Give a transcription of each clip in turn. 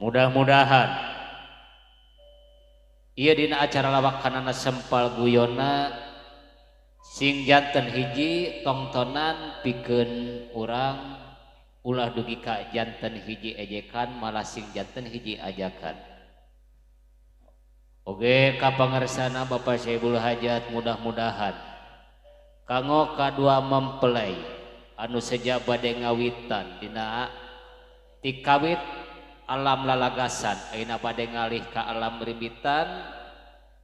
mudah-mudahan ieu dina acara lawakanana sempal guyona sing janten hiji tongtonan pikeun urang ulah dugi ka janten hiji ejekan malah sing janten hiji ajakan. Oge ka pangarsana Bapak Syaibul Hajat mudah-mudahan kanggo kadua mempelai anu seja bade ngawitan dina ti kawit alam lalagasan ayeuna bade ngalih ka alam rimbitan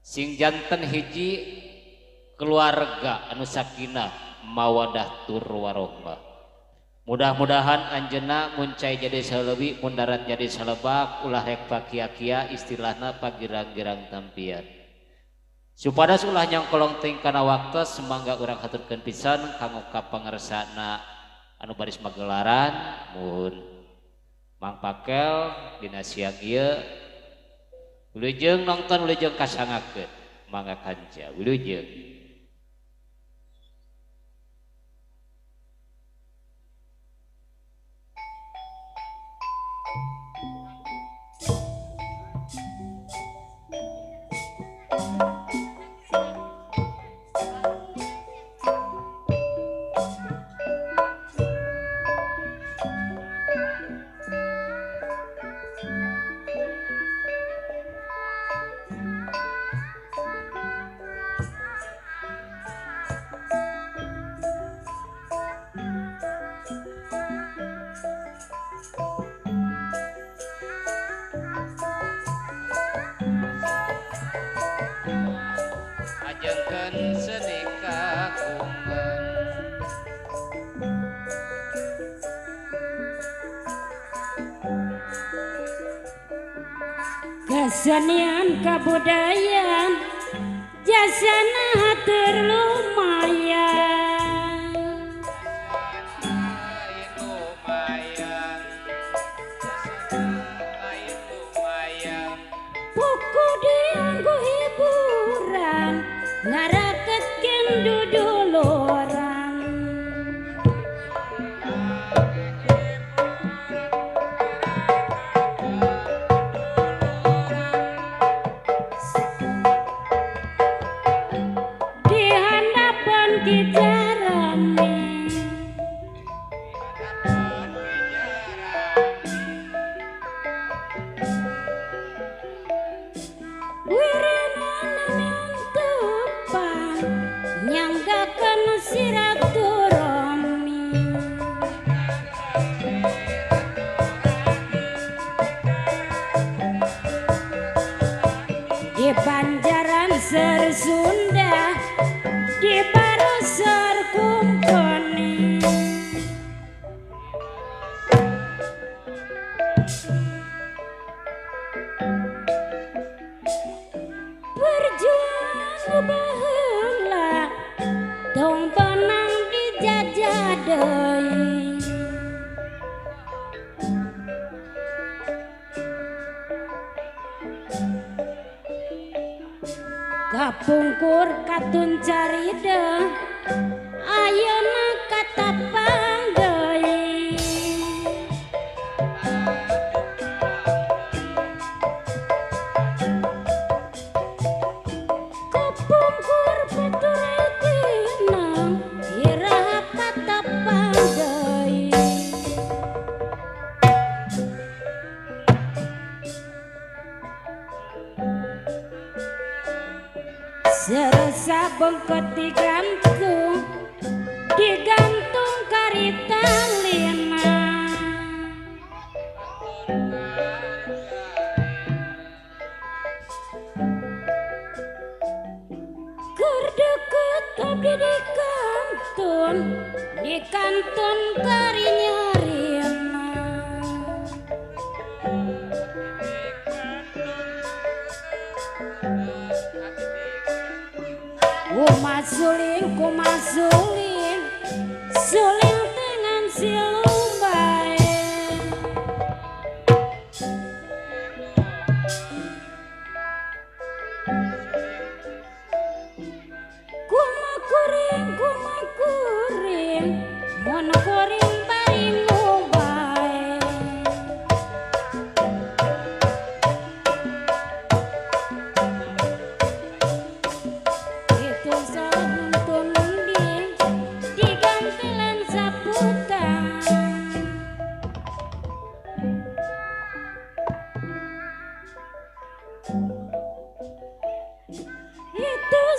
sing janten hiji keluarga anu sakinah mawadah tur warohmah. Mudah-mudahan anjeunna muncai jadi saleubi mundarat jadi salebak ulah rek pakia-kia istilahna pagirang-girang tampian. Supados ulah nyangkolong teuing kana waktos semangga urang haturkeun pisan kanggo ka pangarsana anu baris magelaran mun Mang Pakel dina siang ieu wilujeng nongton wilujeng kasangakeun mangga kanca wilujeng. Ajengkeun seni kagungan kesenian kabudayaan jasana hatur lumayan lain lumayan buku dianggo hiburan ngaraketkeun duduluran di handapan kita rame wirinana mentepan nyanggakeun silaturahmi di Banjaran Ser Sunda di Barosor Kumponi berjuang baheula tong tenang dijajah deui kapungkur katun carida ayeuna katapang deui kapungkur batur tina iraha katapang deui serasa bengket digantung karita lina keur deukeut abdi di kantun karinyarina kumas suling dengan silumbae kumakuring mon kuring paring bae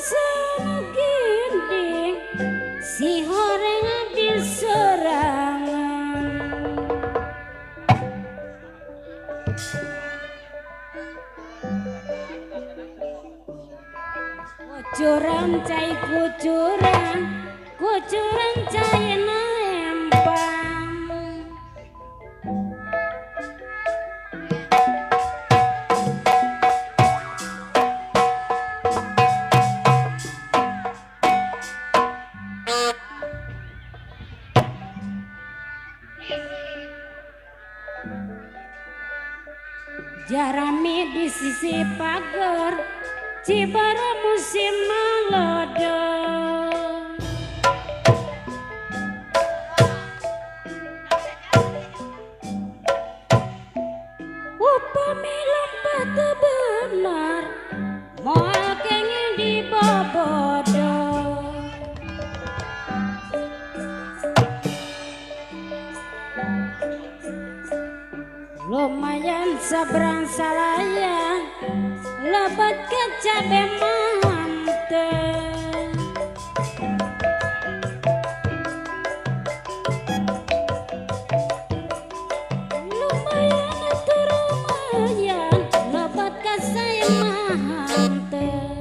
seneginding si horeng diserangan kucuran cai kucuran cai empang jarami di sisi pagar Cibara musim malodo upami lompat benar moal kenging di bobodo lumayan seberang salayan lebat ke cabe manteng lumayan itu lumayan lebat ke saya manteng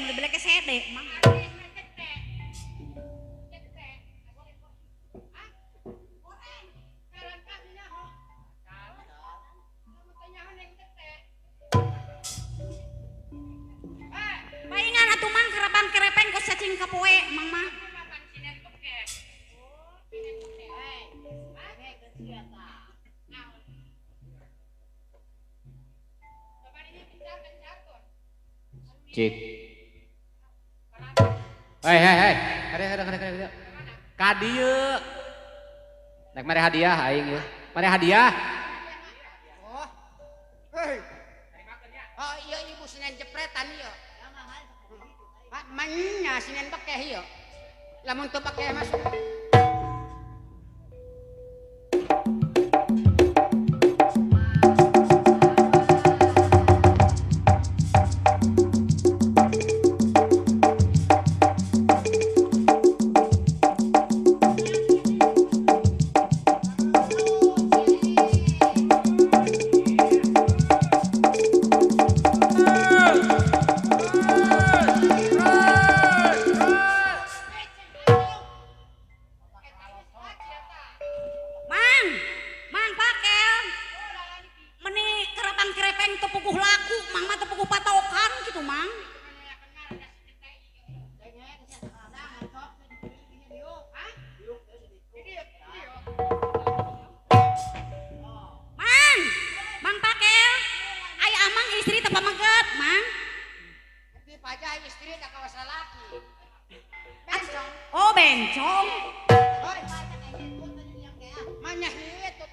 Belek sede, Mang. Paingan atuh Mang kerabang kerepeng kos cacing kapoe, Mang mah. Cik. Hei. Ada. Kadieu. Nek mare hadiah aing ye. Mare hadiah. Oh. Hei. Oh iya ibu Senen jepretan ieu. Pak mannya Senen bekeh ieu. Lamun teu bekeh masuk. Oh bencong. Manya itu.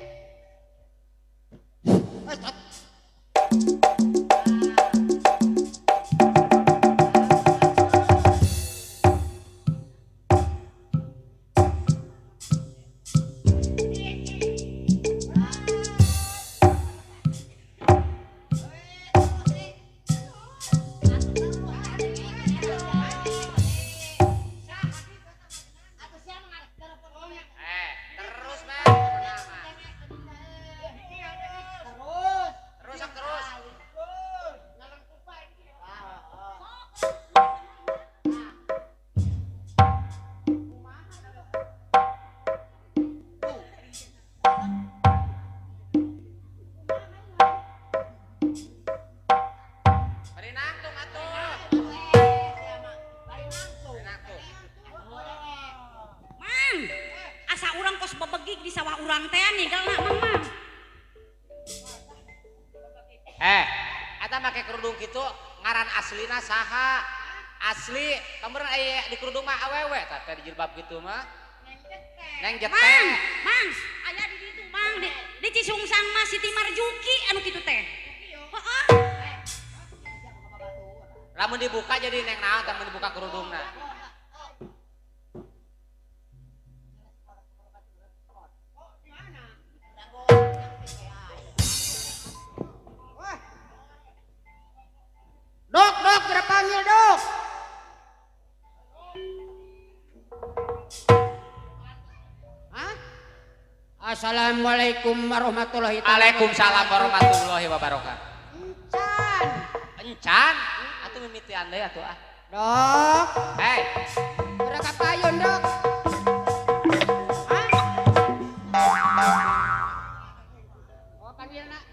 kos bebegig di sawah urang teh ninggalna Mang. Eta make kerudung kitu ngaran aslina saha? Asli, kamuran aya di kerudung mah awewe tah di jilbab kitu mah. Neng jete. Mang, aya di ditu Mang di Cisungsang mah Siti Marjuki anu kitu teh. Heeh. Lamun dibuka jadi neng naon tah mun dibuka kerudungna. Dok, berapa panggil dok? Hah? Assalamualaikum warahmatullahi wabarakatuh. Waalaikumsalam warahmatullahi wabarakatuh. Encan. Encan, atuh mimiti anda atuh ah. Dok, berapa payun dok? Hah? Oh panggil nak.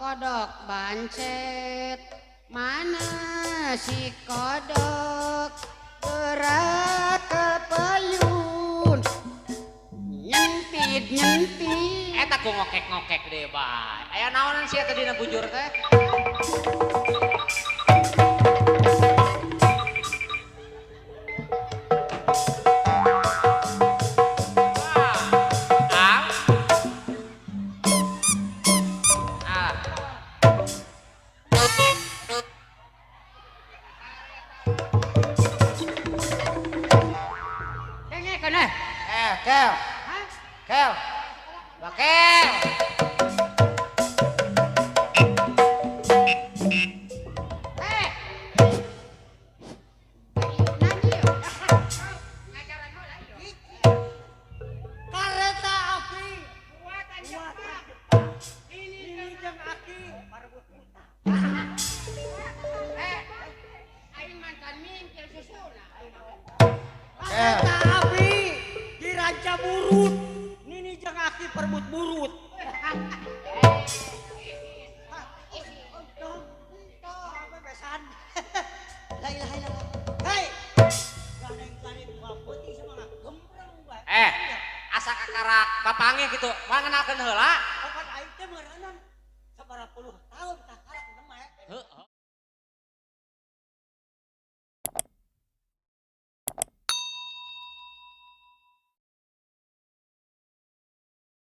Kodok bancet, mana si kodok gerak ke payun, nyempit. Eta ku ngokek deh bay. Aya naonan sih eta dina bujur teh? Kel. Bakel. Kareta api. Ini jeung aki. Aing mantan mingkil susuna. Kareta api di ranca burut. Nini jeung aki perbut burut. Asa kakarak papangnya gitu. Mau ngenalkeun heula? Opan aing teh meureunan 90 tahun